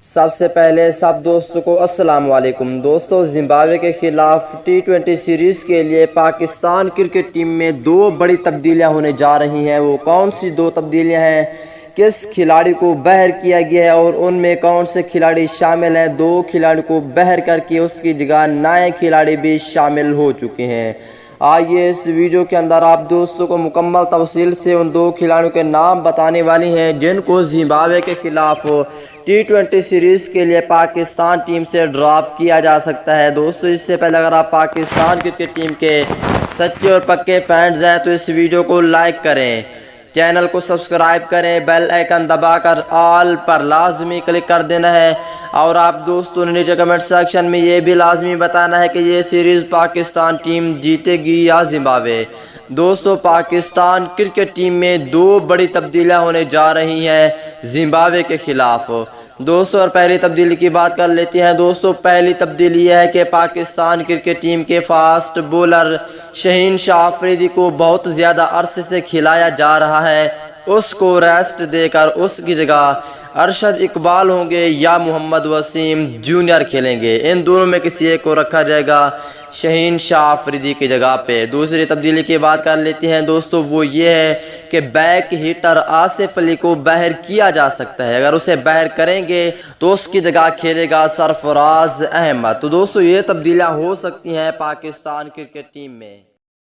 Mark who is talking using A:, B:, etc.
A: سب سے پہلے سب دوستوں کو السلام علیکم۔ دوستو، زمبابوے کے خلاف T20 سیریز کے لیے پاکستان کرکٹ ٹیم میں دو بڑی تبدیلیاں ہونے جا رہی ہیں۔ وہ کون سی دو تبدیلیاں ہیں، کس کھلاڑی کو بہر کیا گیا ہے اور ان میں کون سے کھلاڑی شامل ہیں؟ دو کھلاڑی کو بہر کر کے اس کی جگہ نئے کھلاڑی بھی شامل ہو چکے ہیں۔ آئیے اس ویڈیو کے اندر آپ دوستوں کو مکمل تفصیل سے ان دو کھلاڑیوں کے نام بتانے والی ہیں جن کو زمبابوے کے خلاف T20 سیریز کے لیے پاکستان ٹیم سے ڈراپ کیا جا سکتا ہے۔ دوستو، اس سے پہلے اگر آپ پاکستان کرکٹ ٹیم کے سچے اور پکے فینز ہیں تو اس ویڈیو کو لائک کریں، چینل کو سبسکرائب کریں، بیل آئیکن دبا کر آل پر لازمی کلک کر دینا ہے، اور آپ دوستوں نے نیچے کمنٹ سیکشن میں یہ بھی لازمی بتانا ہے کہ یہ سیریز پاکستان ٹیم جیتے گی یا زمبابوے۔ دوستو، پاکستان کرکٹ ٹیم میں دو بڑی تبدیلیاں ہونے جا رہی ہیں زمبابوے کے خلاف۔ دوستو، اور پہلی تبدیلی کی بات کر لیتے ہیں۔ دوستو، پہلی تبدیلی یہ ہے کہ پاکستان کرکٹ ٹیم کے فاسٹ بولر شہین شاہ آفریدی کو بہت زیادہ عرصے سے کھلایا جا رہا ہے، اس کو ریسٹ دے کر اس کی جگہ ارشد اقبال ہوں گے یا محمد وسیم جونیئر کھیلیں گے۔ ان دونوں میں کسی ایک کو رکھا جائے گا شہین شاہ آفریدی کی جگہ پہ۔ دوسری تبدیلی کی بات کر لیتے ہیں دوستو، وہ یہ ہے کہ بیک ہیٹر آصف علی کو بہر کیا جا سکتا ہے۔ اگر اسے بہر کریں گے تو اس کی جگہ کھیلے گا سرفراز احمد۔ تو دوستو، یہ تبدیلیاں ہو سکتی ہیں پاکستان کرکٹ ٹیم میں۔